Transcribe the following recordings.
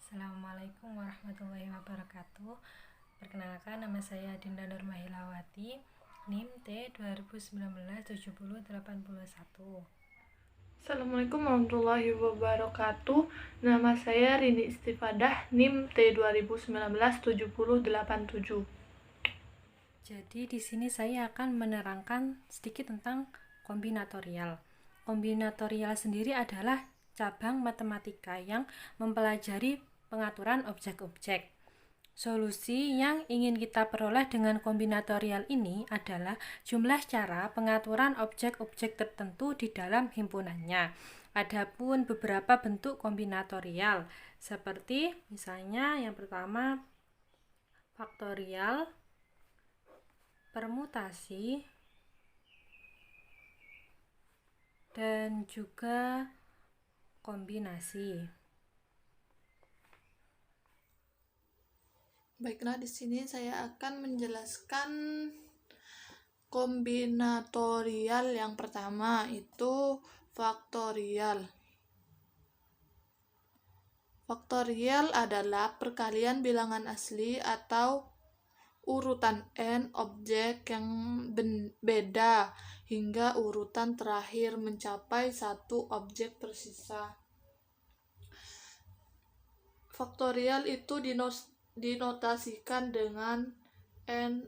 Assalamualaikum warahmatullahi wabarakatuh. Perkenalkan, nama saya Dinda Nurmahilawati, NIM T 2019 7081. Assalamualaikum warahmatullahi wabarakatuh. Nama saya Rini Istifadah, NIM T 2019 7087. Jadi di sini saya akan menerangkan sedikit tentang kombinatorial. Kombinatorial sendiri adalah cabang matematika yang mempelajari pengaturan objek-objek. Solusi yang ingin kita peroleh dengan kombinatorial ini adalah jumlah cara pengaturan objek-objek tertentu di dalam himpunannya. Adapun beberapa bentuk kombinatorial, seperti misalnya yang pertama faktorial, permutasi, dan juga kombinasi. Baiklah, di sini saya akan menjelaskan kombinatorial. Yang pertama itu faktorial. Faktorial adalah perkalian bilangan asli atau urutan n objek yang beda hingga urutan terakhir mencapai satu objek tersisa. Faktorial itu dinotasikan dengan n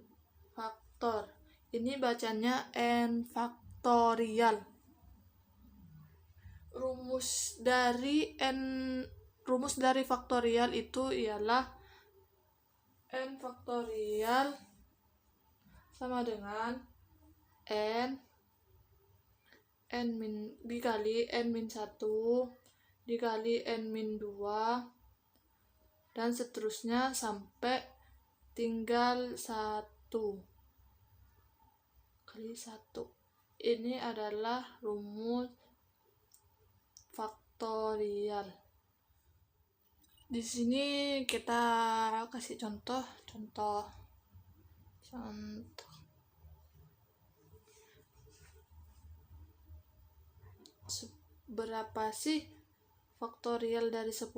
faktor. Ini bacanya n faktorial. Rumus dari faktorial itu ialah n faktorial sama dengan n dikali n min 1 dikali n min 2 dan seterusnya sampai tinggal 1 kali 1. Ini adalah rumus faktorial. Di sini kita kasih contoh. Berapa sih faktorial dari 10?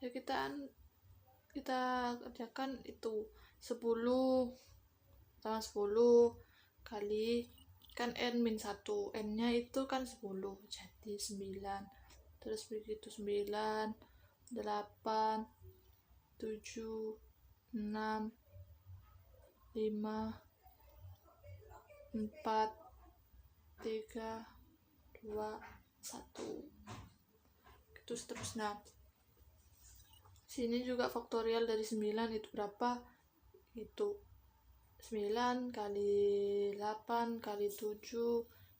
Ya kita kerjakan itu 10 tambah 10 kali kan n min 1, n nya itu kan 10, jadi 9, terus begitu 9, 8, 7, 6, 5, 4, 3, 2, 1, itu seterusnya. Sini juga faktorial dari 9 itu berapa? Itu 9 kali 8 kali 7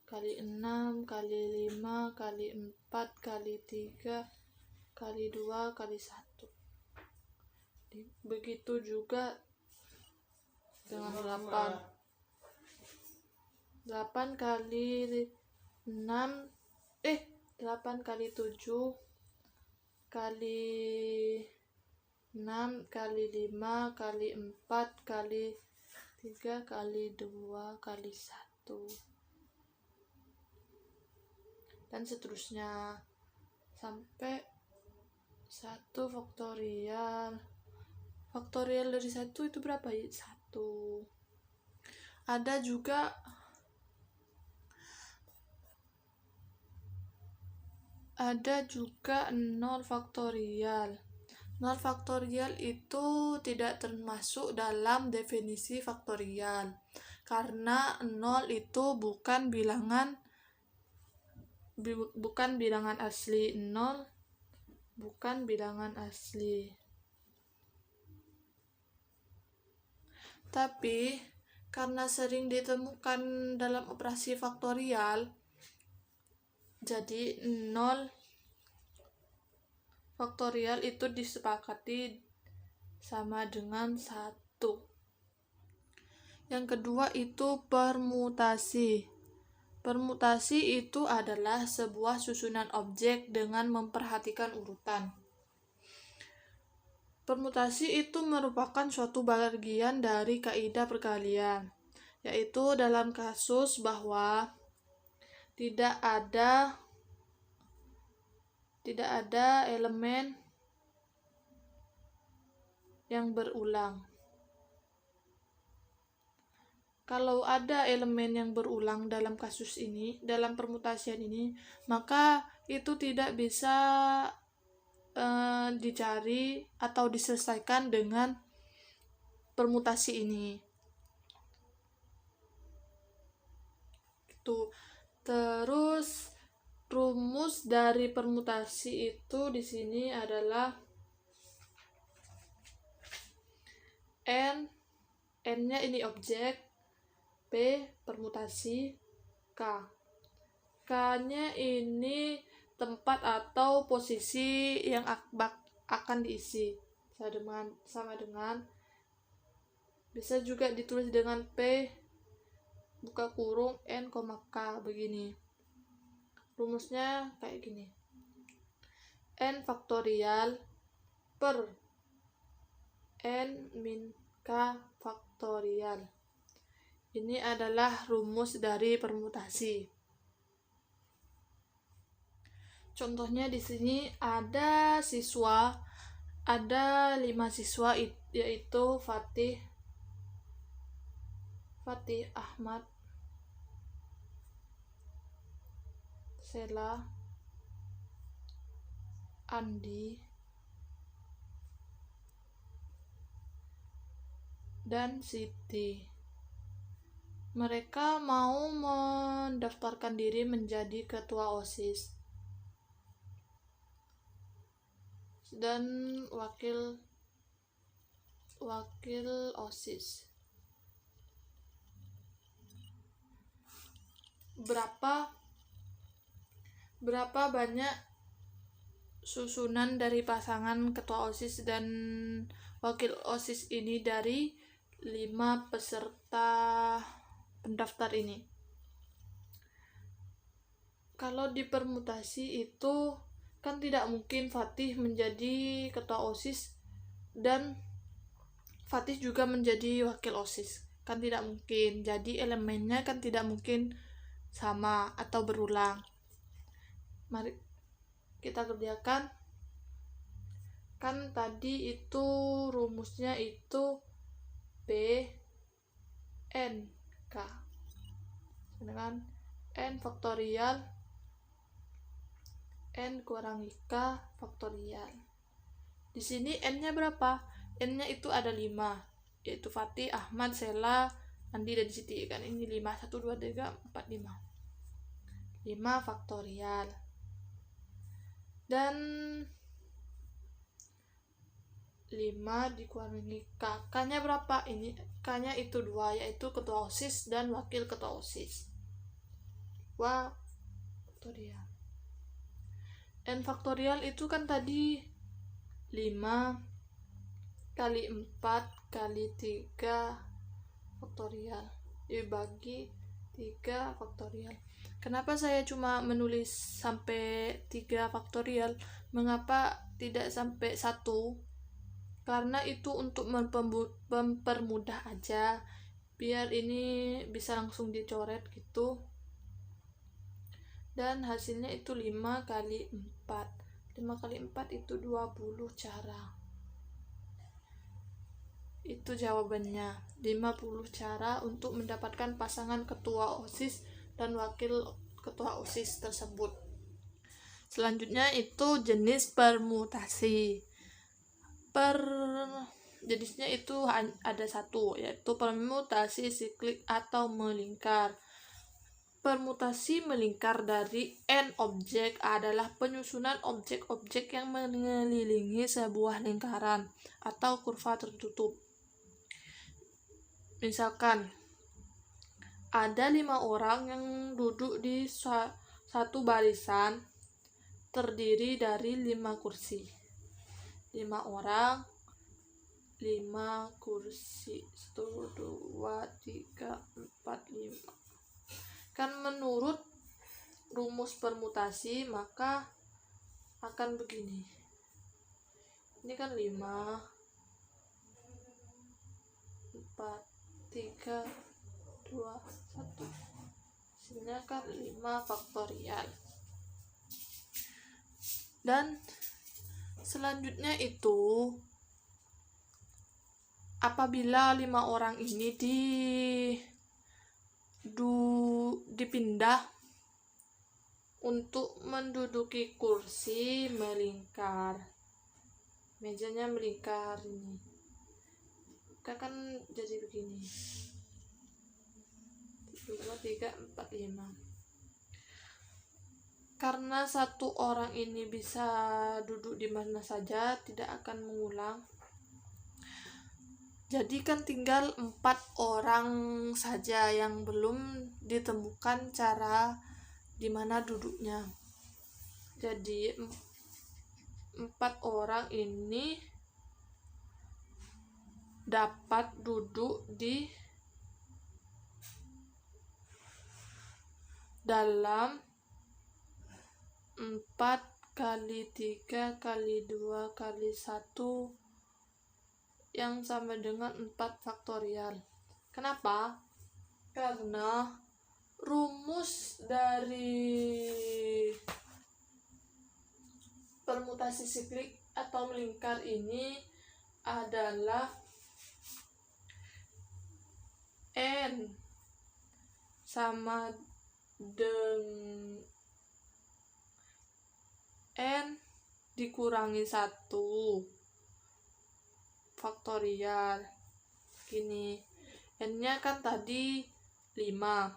kali 6 kali 5 kali 4 kali 3 kali 2 kali 1. Begitu juga dengan 8 kali 6 8 kali 7 kali 6 kali 5 kali 4 kali 3 kali 2 kali 1 dan seterusnya sampai 1 faktorial. Faktorial dari 1 itu berapa ya? 1. Ada juga Ada juga 0 faktorial. 0 faktorial itu tidak termasuk dalam definisi faktorial karena 0 itu bukan bilangan asli. 0 bukan bilangan asli. Tapi karena sering ditemukan dalam operasi faktorial, jadi 0 faktorial itu disepakati sama dengan 1. Yang kedua itu permutasi. Permutasi itu adalah sebuah susunan objek dengan memperhatikan urutan. Permutasi itu merupakan suatu bagian dari kaidah perkalian, yaitu dalam kasus bahwa tidak ada tidak ada elemen yang berulang. Kalau ada elemen yang berulang dalam kasus ini, dalam permutasian ini, maka itu tidak bisa dicari atau diselesaikan dengan permutasi ini. Gitu. Terus rumus dari permutasi itu di sini adalah n-nya ini objek, P permutasi, K-nya ini tempat atau posisi yang akan diisi, sama dengan bisa juga ditulis dengan P buka kurung N, K begini. Rumusnya kayak gini. N faktorial per N min K faktorial. Ini adalah rumus dari permutasi. Contohnya di sini ada 5 siswa yaitu Fatih, Ahmad, Sela, Andi, dan Siti. Mereka mau mendaftarkan diri menjadi ketua OSIS dan wakil OSIS. Berapa banyak susunan dari pasangan ketua OSIS dan wakil OSIS ini dari 5 peserta pendaftar ini? Kalau di permutasi itu kan tidak mungkin Fatih menjadi ketua OSIS dan Fatih juga menjadi wakil OSIS, kan tidak mungkin. Jadi elemennya kan tidak mungkin sama atau berulang. Mari kita kerjakan. Kan tadi itu rumusnya itu P N K dengan N faktorial N kurangi K faktorial. Di sini N-nya berapa? N-nya itu ada 5, yaitu Fatih, Ahmad, Sela, Andi, dan Siti. Kan ini 5, 1, 2, 3, 4, 5. 5 faktorial. Dan 5 dikurangi K. K-nya berapa? Ini K-nya itu 2, yaitu ketua OSIS dan wakil ketua OSIS. Faktorial. N faktorial itu kan tadi 5 kali 4 kali 3 faktorial dibagi 3 faktorial. Kenapa saya cuma menulis sampai 3 faktorial? Mengapa tidak sampai 1? Karena itu untuk mempermudah aja, biar ini bisa langsung dicoret gitu. Dan hasilnya itu 5 kali 4. 5 kali 4 itu 20 cara. Itu jawabannya. 50 cara untuk mendapatkan pasangan ketua OSIS dan wakil ketua OSIS tersebut. Selanjutnya itu jenis permutasi. Jenisnya itu ada 1, yaitu permutasi siklik atau melingkar. Permutasi melingkar dari n objek adalah penyusunan objek-objek yang mengelilingi sebuah lingkaran atau kurva tertutup. Misalkan ada 5 orang yang duduk di satu barisan terdiri dari 5 kursi. 5 orang, 5 kursi. 1, 2, 3, 4, 5. Kan menurut rumus permutasi maka akan begini. Ini kan 5, 4, 3, 2, 1. Sini kan 5 faktorial. Dan selanjutnya itu, apabila 5 orang ini dipindah untuk menduduki kursi melingkar, mejanya melingkar ini, kan jadi begini, 2, 3, 4, 5. Karena satu orang ini bisa duduk di mana saja, tidak akan mengulang. Jadi kan tinggal 4 orang saja yang belum ditemukan cara di mana duduknya. Jadi 4 orang ini dapat duduk di dalam 4 kali 3 kali 2 kali 1 yang sama dengan 4 faktorial. Kenapa? Karena rumus dari permutasi siklik atau melingkar ini adalah N sama dengan N dikurangi 1 faktorial. Gini, N-nya kan tadi 5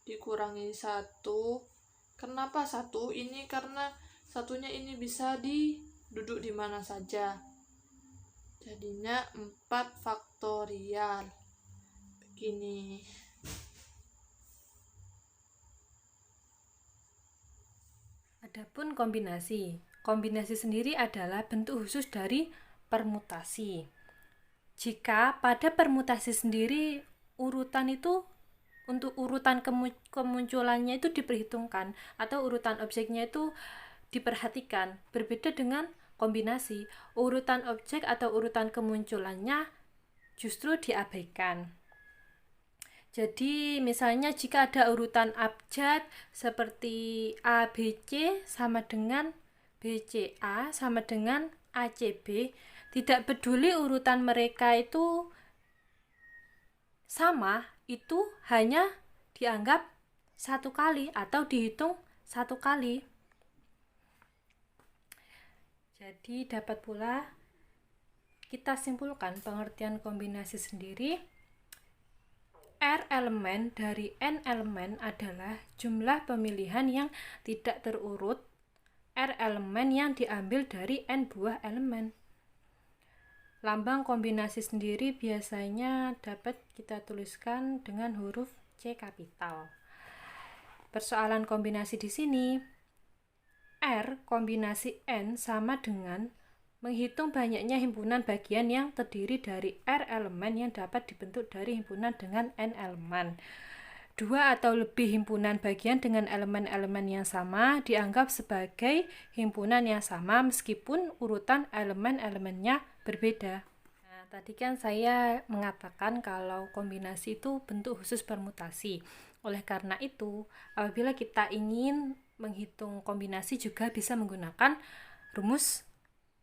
dikurangi 1. Kenapa 1? Ini karena satunya ini bisa duduk di mana saja. Jadinya 4 faktorial. Begini. Adapun kombinasi. Kombinasi sendiri adalah bentuk khusus dari permutasi. Jika pada permutasi sendiri urutan itu untuk urutan kemunculannya itu diperhitungkan atau urutan objeknya itu diperhatikan, berbeda dengan kombinasi, urutan objek atau urutan kemunculannya justru diabaikan. Jadi misalnya jika ada urutan abjad seperti ABC sama dengan BCA sama dengan ACB, tidak peduli urutan mereka itu sama, itu hanya dianggap 1 kali atau dihitung 1 kali. Jadi dapat pula kita simpulkan pengertian kombinasi sendiri. R elemen dari N elemen adalah jumlah pemilihan yang tidak terurut R elemen yang diambil dari N buah elemen. Lambang kombinasi sendiri biasanya dapat kita tuliskan dengan huruf C kapital. Persoalan kombinasi di sini, R kombinasi N sama dengan menghitung banyaknya himpunan bagian yang terdiri dari R elemen yang dapat dibentuk dari himpunan dengan N elemen. 2 atau lebih himpunan bagian dengan elemen-elemen yang sama dianggap sebagai himpunan yang sama meskipun urutan elemen-elemennya berbeda. Nah, tadi kan saya mengatakan kalau kombinasi itu bentuk khusus permutasi. Oleh karena itu, apabila kita ingin menghitung kombinasi juga bisa menggunakan rumus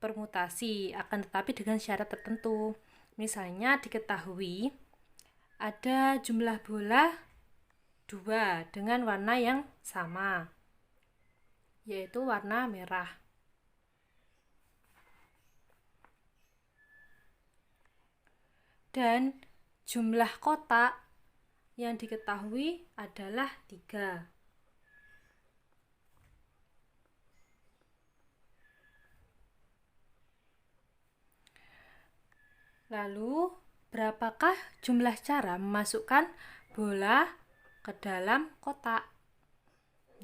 permutasi, akan tetapi dengan syarat tertentu. Misalnya diketahui ada jumlah bola 2 dengan warna yang sama, yaitu warna merah. Dan jumlah kotak yang diketahui adalah 3. Lalu, berapakah jumlah cara memasukkan bola ke dalam kotak?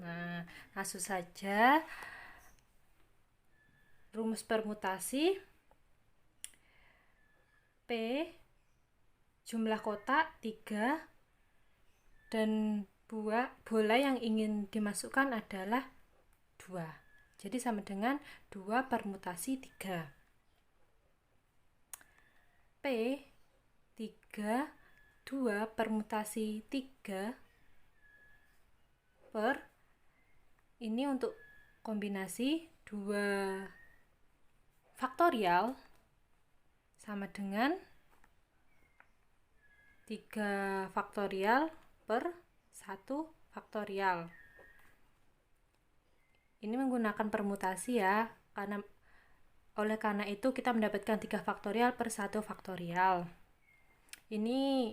Nah, langsung saja rumus permutasi P jumlah kotak 3 dan bola yang ingin dimasukkan adalah 2. Jadi sama dengan 2 permutasi 3. P 3 2 permutasi 3 per ini untuk kombinasi 2 faktorial sama dengan 3 faktorial per 1 faktorial. Ini menggunakan permutasi ya, oleh karena itu kita mendapatkan 3 faktorial per 1 faktorial. Ini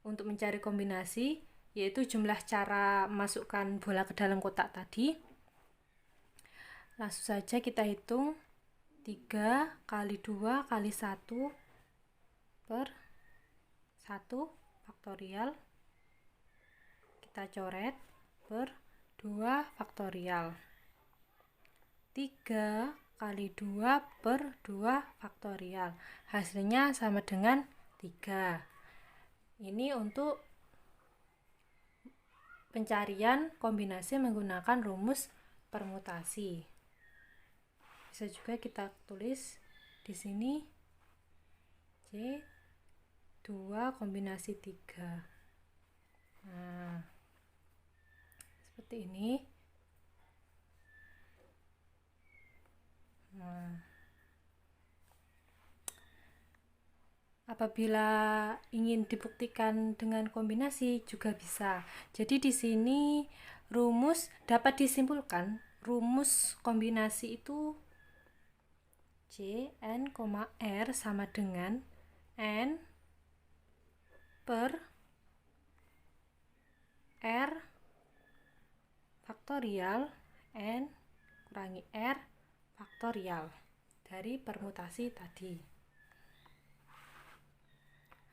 untuk mencari kombinasi, yaitu jumlah cara masukkan bola ke dalam kotak tadi. Langsung saja kita hitung 3 kali 2 kali 1 per 1 faktorial. Kita coret per 2 faktorial. 3 kali 2 per 2 faktorial. Hasilnya sama dengan 3. Ini untuk pencarian kombinasi menggunakan rumus permutasi. Bisa juga kita tulis di sini C 2 kombinasi 3. Nah, seperti ini. Apabila ingin dibuktikan dengan kombinasi juga bisa. Jadi di sini rumus dapat disimpulkan, rumus kombinasi itu C n, R sama dengan n per R faktorial n kurangi R faktorial dari permutasi tadi.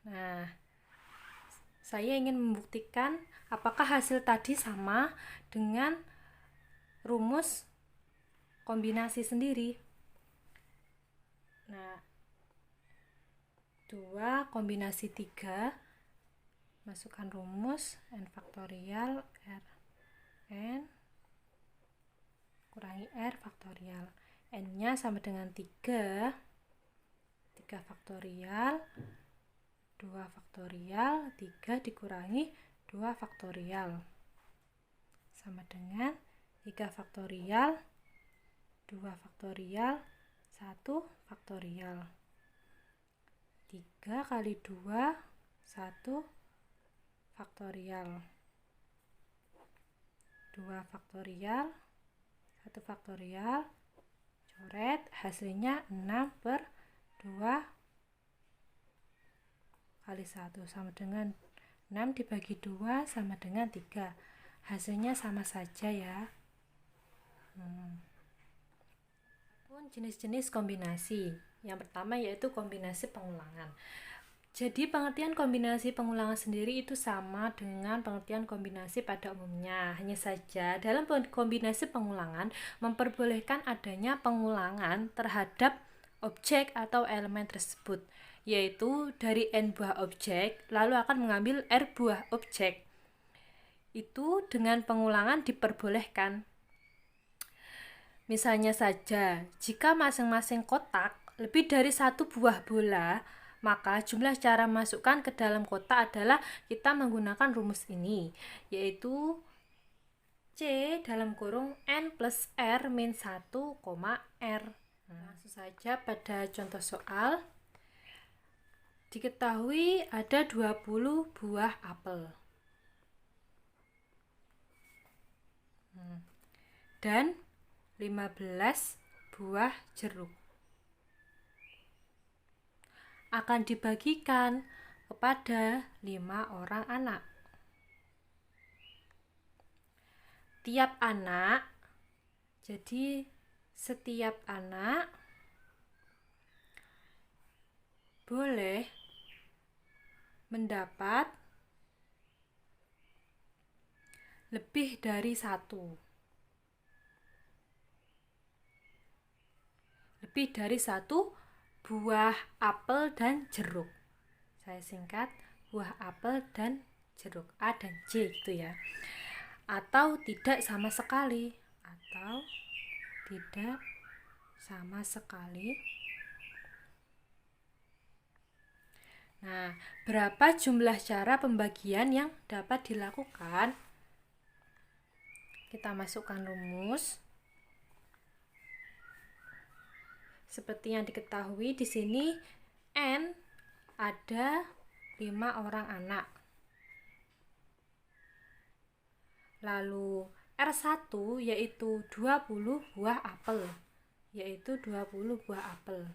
Nah, saya ingin membuktikan apakah hasil tadi sama dengan rumus kombinasi sendiri. Nah, 2 kombinasi 3, masukkan rumus n faktorial R n kurangi R faktorial. N-nya sama dengan 3 faktorial, 2 faktorial, 3 dikurangi 2 faktorial. Sama dengan 3 faktorial, 2 faktorial, 1 faktorial. 3 kali 2, 1 faktorial. 2 faktorial, 1 faktorial, coret, hasilnya 6 per 2 kali 1 sama dengan 6 dibagi 2 sama dengan 3. Hasilnya sama saja ya. Jenis-jenis kombinasi. Yang pertama yaitu kombinasi pengulangan. Jadi pengertian kombinasi pengulangan sendiri itu sama dengan pengertian kombinasi pada umumnya. Hanya saja dalam kombinasi pengulangan memperbolehkan adanya pengulangan terhadap objek atau elemen tersebut, yaitu dari n buah objek lalu akan mengambil r buah objek. Itu dengan pengulangan diperbolehkan. Misalnya saja, jika masing-masing kotak lebih dari 1 buah bola, maka jumlah cara masukkan ke dalam kotak adalah kita menggunakan rumus ini, yaitu C dalam kurung n plus R min 1, R. Langsung saja pada contoh soal. Diketahui ada 20 buah apel. Dan 15 buah jeruk. Akan dibagikan kepada 5 orang anak. Tiap anak, jadi setiap anak boleh mendapat lebih dari 1. Lebih dari 1 buah apel dan jeruk. Saya singkat, buah apel dan jeruk, A dan J gitu ya. Atau tidak sama sekali, atau tidak sama sekali. Nah, berapa jumlah cara pembagian yang dapat dilakukan? Kita masukkan rumus. seperti yang diketahui di sini N ada 5 orang anak. Lalu R1 yaitu 20 buah apel. Yaitu 20 buah apel.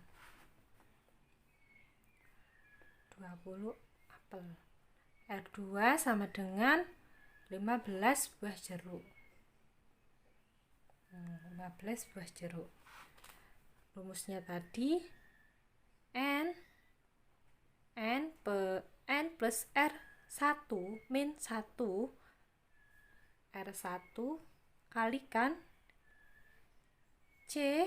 20 apel. R2 sama dengan 15 buah jeruk. 15 buah jeruk. Rumusnya tadi N plus R1 min 1 R1 kalikan C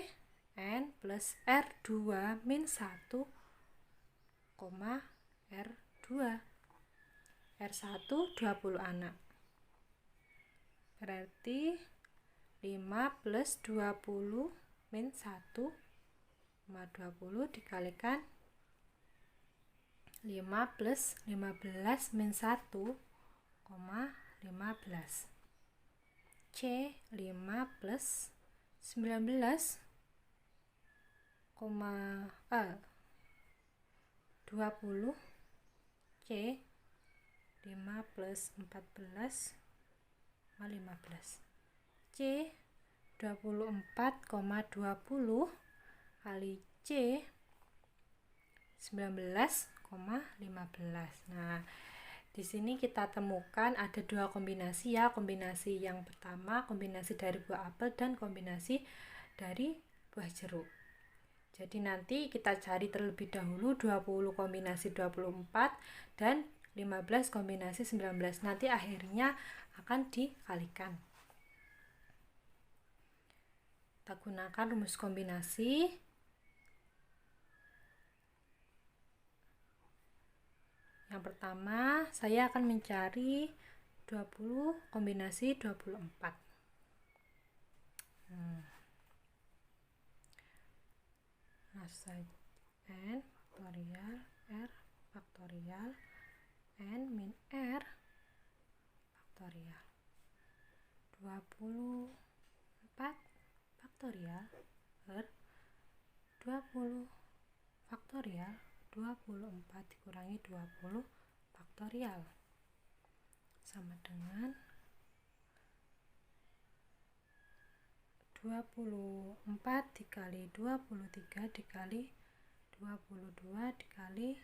N plus R2 min 1, R2. R1 20 anak. Berarti 5 plus 20 min 1, 20 dikalikan 5 plus 15 min 1, 15. C 5 plus 19, 20. C 5 plus 14, 15. C 24,20 kali C 19,15. Nah, di sini kita temukan ada 2 kombinasi ya. Kombinasi yang pertama kombinasi dari buah apel dan kombinasi dari buah jeruk. Jadi nanti kita cari terlebih dahulu 20 kombinasi 24 dan 15 kombinasi 19. Nanti akhirnya akan dikalikan. Kita gunakan rumus kombinasi. Yang pertama, saya akan mencari 20 kombinasi 24. Masa N faktorial R faktorial N min R faktorial 24 faktorial per 20 faktorial 24 dikurangi 20 faktorial sama dengan 24 dikali 23 dikali 22 dikali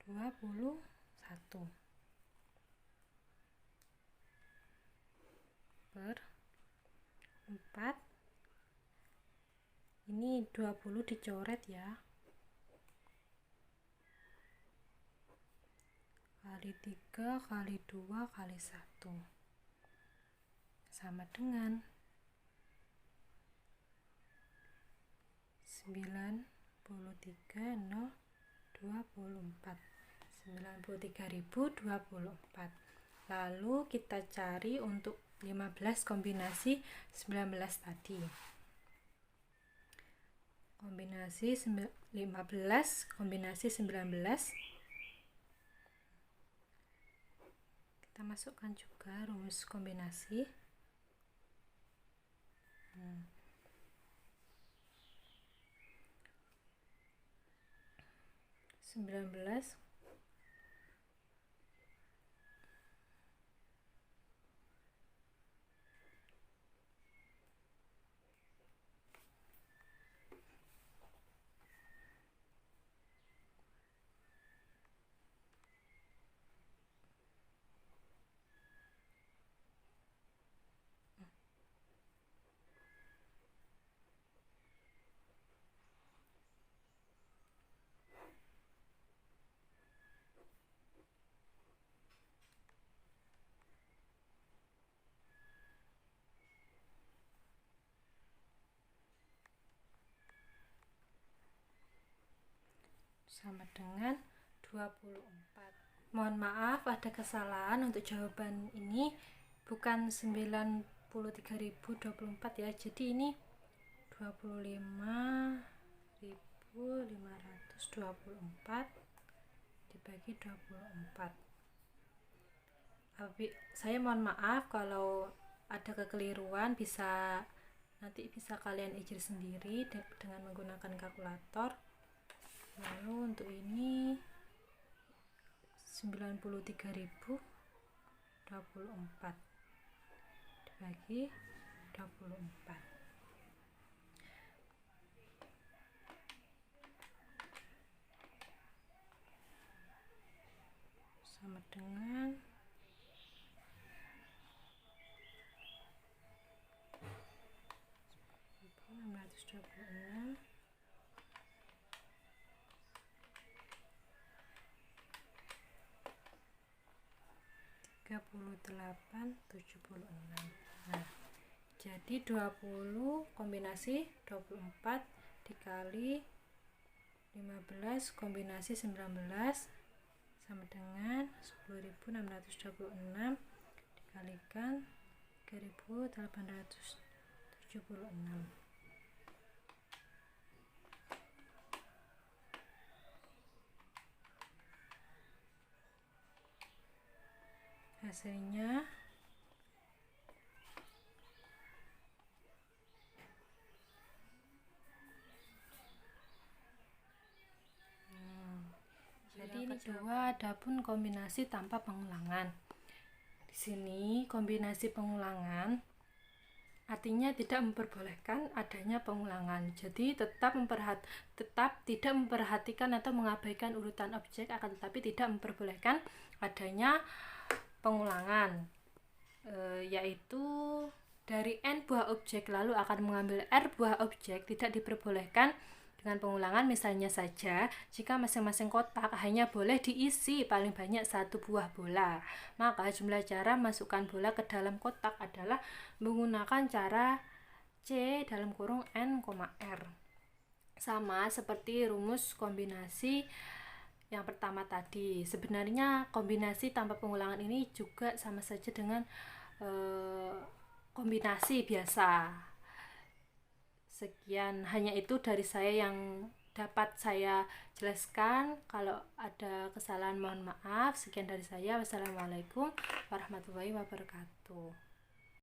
21 per 4. Ini 20 dicoret ya. Kali 3 kali 2 kali 1 sama dengan 93.024. Lalu kita cari untuk 15 kombinasi 19 tadi. Kombinasi 15 kombinasi 19. Kita masukkan juga rumus kombinasi. 19 sama dengan 24. Mohon maaf ada kesalahan untuk jawaban ini, bukan 93.024 ya. Jadi ini 25.524 dibagi 24. Saya mohon maaf kalau ada kekeliruan, bisa nanti bisa kalian ejir sendiri dengan menggunakan kalkulator. Lalu untuk ini 93.024 dibagi 24 sama dengan 626 3876. Nah, jadi 20 kombinasi 24 dikali 15 kombinasi 19 sama dengan 10.626 dikalikan 3.876. Hasilnya jadi ini kedua, adapun kombinasi tanpa pengulangan. Di sini kombinasi pengulangan artinya tidak memperbolehkan adanya pengulangan. Jadi tetap tidak memperhatikan atau mengabaikan urutan objek, akan tetapi tidak memperbolehkan adanya pengulangan, yaitu dari n buah objek lalu akan mengambil r buah objek tidak diperbolehkan dengan pengulangan. Misalnya saja, jika masing-masing kotak hanya boleh diisi paling banyak 1 buah bola, maka jumlah cara masukkan bola ke dalam kotak adalah menggunakan cara C dalam kurung n, r. Sama seperti rumus kombinasi yang pertama tadi. Sebenarnya kombinasi tanpa pengulangan ini juga sama saja dengan kombinasi biasa. Sekian, hanya itu dari saya yang dapat saya jelaskan. Kalau ada kesalahan mohon maaf. Sekian dari saya. Wassalamualaikum warahmatullahi wabarakatuh.